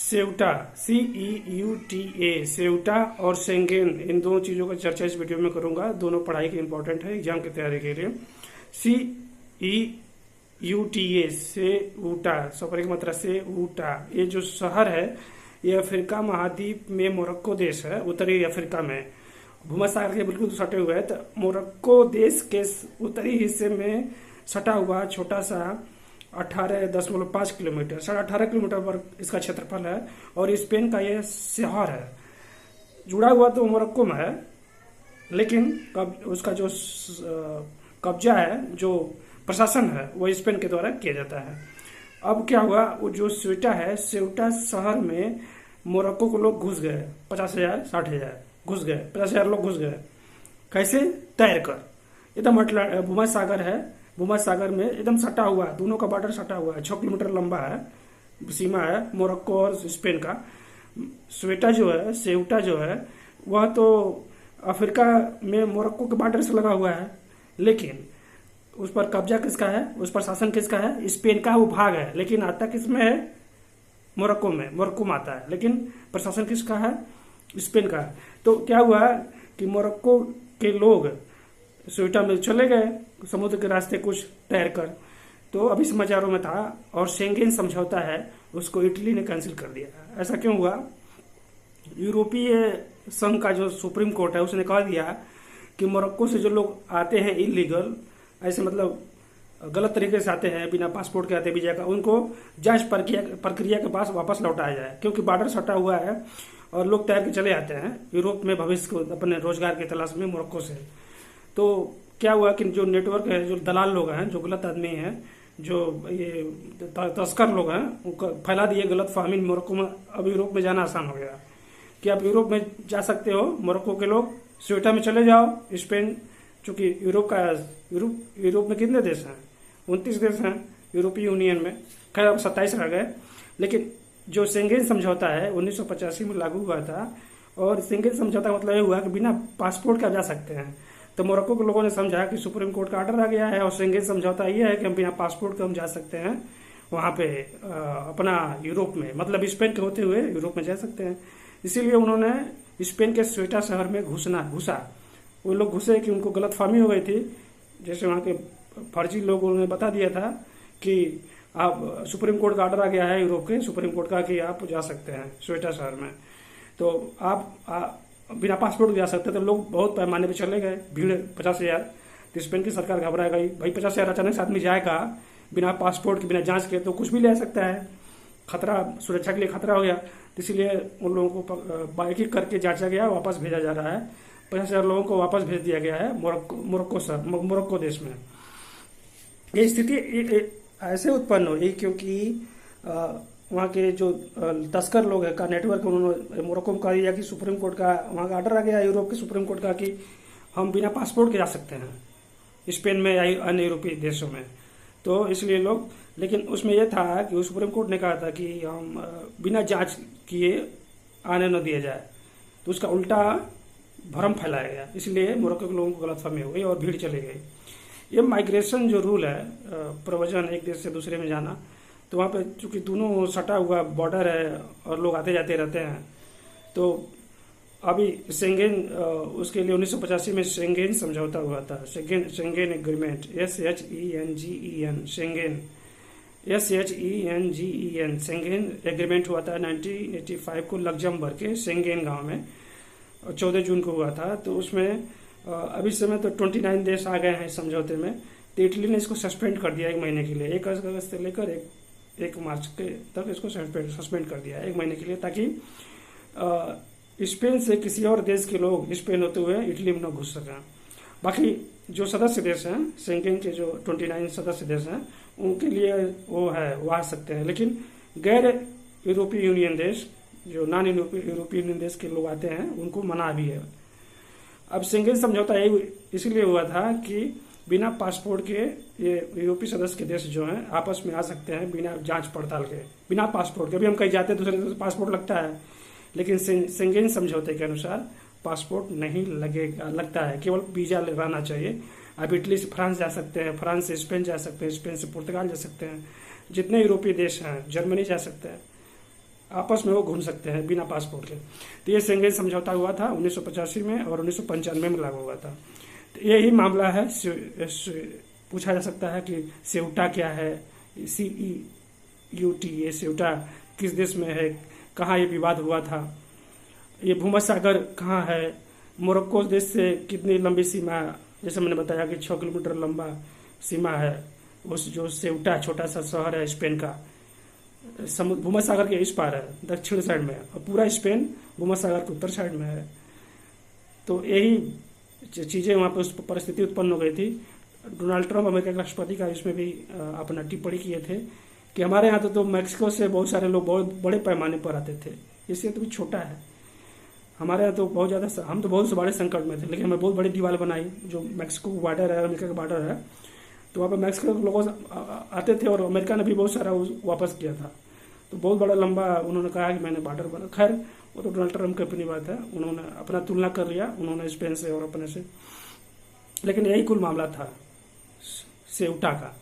Ceuta CEUTA Ceuta और Schengen, इन दोनों चीज़ों का चर्चा इस वीडियो में करूंगा। दोनों पढ़ाई के इंपॉर्टेंट है एग्जाम की तैयारी के लिए। CEUTA सेउटा, सफर की मात्रा सेउटा, ये जो शहर है ये अफ्रीका महाद्वीप में मोरक्को देश है, उत्तरी अफ्रीका में भूमध्यसागर के बिल्कुल सटे हुए है। तो मोरक्को देश के उत्तरी हिस्से में सटा हुआ छोटा सा 18.5 किलोमीटर, 18.5 किलोमीटर पर इसका क्षेत्रफल है और स्पेन का यह शहर है। जुड़ा हुआ तो मोरक्को में है, लेकिन उसका जो कब्जा है, जो प्रशासन है, वो स्पेन के द्वारा किया जाता है। अब क्या हुआ, वो जो सेउटा है, सेउटा शहर में मोरक्को को लोग घुस गए, 50,000 60,000 घुस गए, 50,000 लोग घुस गए। कैसे? तैर कर। एकदम भूमध्य सागर है, भूमध्य सागर में एकदम सटा हुआ है, दोनों का बॉर्डर सटा हुआ है, 6 किलोमीटर लंबा है, सीमा है मोरक्को और स्पेन का। सेउटा जो है, सेउटा जो है वह तो अफ्रीका में मोरक्को के बॉर्डर से लगा हुआ है, लेकिन उस पर कब्जा किसका है, उस पर शासन किसका है? स्पेन का वो भाग है, लेकिन आता किसमें है? मोरक्को में, मोरक्को में आता है, लेकिन प्रशासन किसका है? स्पेन का। तो क्या हुआ कि मोरक्को के लोग सेउटा में चले गए समुद्र के रास्ते कुछ तैर कर। तो अभी समाचारों में था, और शेंगेन समझौता है उसको इटली ने कैंसिल कर दिया। ऐसा क्यों हुआ? यूरोपीय संघ का जो सुप्रीम कोर्ट है उसने कह दिया कि मोरक्को से जो लोग आते हैं इलीगल, ऐसे मतलब गलत तरीके से आते हैं, बिना पासपोर्ट के आते वीजा का, उनको जांच प्रक्रिया के पास वापस लौटाया जाए, क्योंकि बॉर्डर सटा हुआ है और लोग तैर के चले आते हैं यूरोप में भविष्य को अपने रोजगार की तलाश में मोरक्को से। तो क्या हुआ कि जो नेटवर्क है, जो दलाल लोग हैं, जो गलत आदमी हैं, जो ये तस्कर लोग हैं, उनको फैला दिए गलत फहमी मोरक्को में। अब यूरोप में जाना आसान हो गया कि आप यूरोप में जा सकते हो, मोरक्को के लोग सेउटा में चले जाओ। स्पेन, चूंकि यूरोप में कितने देश हैं? 29 देश हैं यूरोपीय यूनियन में, खैर अब 27 रह गए। लेकिन जो शेंगेन समझौता है 1985 में लागू हुआ था, और शेंगेन समझौता मतलब ये हुआ कि बिना पासपोर्ट के आप जा सकते हैं। तो मोरक्को के लोगों ने समझा कि सुप्रीम कोर्ट का ऑर्डर आ गया है और शेंगेन समझौता ये है कि हम बिना पासपोर्ट के हम जा सकते हैं वहाँ पे अपना यूरोप में, मतलब स्पेन के होते हुए यूरोप में जा सकते हैं। इसीलिए उन्होंने स्पेन के सेउटा शहर में घुसा। वो लोग घुसे कि उनको गलतफहमी हो गई थी, जैसे वहाँ के फर्जी लोगों ने बता दिया था कि आप, सुप्रीम कोर्ट का ऑर्डर आ गया है यूरोप के सुप्रीम कोर्ट का कि आप जा सकते हैं सेउटा शहर में, तो आप बिना पासपोर्ट जा सकते। तो लोग बहुत पैमाने पे चले गए, भीड़ 50,000। तो स्पेन की सरकार घबरा गई, भाई 50,000 अचानक से आदमी जाएगा बिना पासपोर्ट के, बिना जांच के, तो कुछ भी ले सकता है, खतरा, सुरक्षा के लिए खतरा हो गया। तो इसलिए उन लोगों को एक एक करके जांचा गया, वापस भेजा जा रहा है। 50,000 लोगों को वापस भेज दिया गया है मोरक्को देश में। ये स्थिति ऐसे उत्पन्न हुई क्योंकि वहाँ के जो तस्कर लोग हैं का नेटवर्क, उन्होंने मोरक्को में कह दिया कि सुप्रीम कोर्ट का वहाँ का ऑर्डर आ गया यूरोप के सुप्रीम कोर्ट का कि हम बिना पासपोर्ट के जा सकते हैं स्पेन में या अन्य यूरोपीय देशों में। तो इसलिए लोग, लेकिन उसमें यह था कि सुप्रीम कोर्ट ने कहा था कि हम बिना जांच किए आने न दिया जाए, तो उसका उल्टा भ्रम फैलाया गया। इसलिए मोरक्को के लोगों को गलतफहमी हो गई और भीड़ चली गई। ये माइग्रेशन जो रूल है, प्रव्रजन, एक देश से दूसरे में जाना, तो वहाँ पे चूंकि दोनों सटा हुआ बॉर्डर है और लोग आते जाते रहते हैं, तो अभी शेंगेन, उसके लिए 1985 में शेंगेन समझौता हुआ था, Schengen agreement, SHENGEN, Schengen agreement हुआ था 1985 को लग्जमबर्ग के शेंगेन गांव में, 14 जून को हुआ था। तो उसमें अभी समय तो 29 देश आ गए हैं इस समझौते में। तो इटली ने इसको सस्पेंड कर दिया 1 महीने के लिए, 1 अगस्त से लेकर 1 मार्च के तक इसको सस्पेंड कर दिया 1 महीने के लिए, ताकि स्पेन से किसी और देश के लोग स्पेन होते हुए इटली में न घुस सकें। बाकी जो सदस्य देश हैं, शेंगेन के जो 29 सदस्य देश हैं, उनके लिए वो है, वो आ सकते हैं। लेकिन गैर यूरोपीय यूनियन देश, जो नॉन यूरोपीय यूनियन देश के लोग आते हैं, उनको मना भी है। अब शेंगेन समझौता इसलिए हुआ था कि बिना पासपोर्ट के ये यूरोपीय सदस्य के देश जो हैं आपस में आ सकते हैं बिना जांच पड़ताल के, बिना पासपोर्ट के। अभी हम कहीं जाते हैं दूसरे देश, पासपोर्ट लगता है, लेकिन शेंगेन समझौते के अनुसार पासपोर्ट नहीं लगता है, केवल वीजा रहना चाहिए। आप इटली से फ्रांस जा सकते हैं, फ्रांस से स्पेन जा सकते हैं, स्पेन से पुर्तगाल जा सकते हैं, जितने यूरोपीय देश हैं, जर्मनी जा सकते हैं। आपस में वो घूम सकते हैं बिना पासपोर्ट के। तो ये शेंगेन समझौता हुआ था 1985 में और 1995 में लागू हुआ था। तो यही मामला है। पूछा जा सकता है कि सेउटा क्या है, CEUT, ये सेउटा किस देश में है, कहाँ ये विवाद हुआ था, ये भूमध्य सागर कहाँ है, मोरक्को देश से कितनी लंबी सीमा, जैसे मैंने बताया कि 6 किलोमीटर लंबा सीमा है। उस जो सेउटा छोटा सा शहर है स्पेन का, भूमध्य सागर के इस पार है, दक्षिण साइड में, और पूरा स्पेन भूमध्य सागर के उत्तर साइड में है। तो यही चीज़ें वहाँ पर उस परिस्थिति उत्पन्न हो गई थी। डोनाल्ड ट्रंप अमेरिका के राष्ट्रपति का इसमें भी अपना टिप्पणी किए थे कि हमारे यहाँ तो मैक्सिको से बहुत सारे लोग बहुत बड़े पैमाने पर आते थे, इसलिए तो भी छोटा है। हमारे यहाँ तो बहुत ज़्यादा, हम तो बहुत बड़े संकट में थे, लेकिन हमें बहुत बड़ी दीवार बनाई जो मैक्सिको का बॉर्डर है, अमेरिका का बॉर्डर है। तो वहाँ पर मैक्सिको के लोग आते थे और अमेरिका ने भी बहुत सारा वापस किया था। तो बहुत बड़ा लंबा उन्होंने कहा कि मैंने बॉर्डर बना। खैर वो तो डोनाल्ड ट्रंप की अपनी बात है, उन्होंने अपना तुलना कर लिया उन्होंने स्पेन से और अपने से, लेकिन यही कुल मामला था सेउटा का।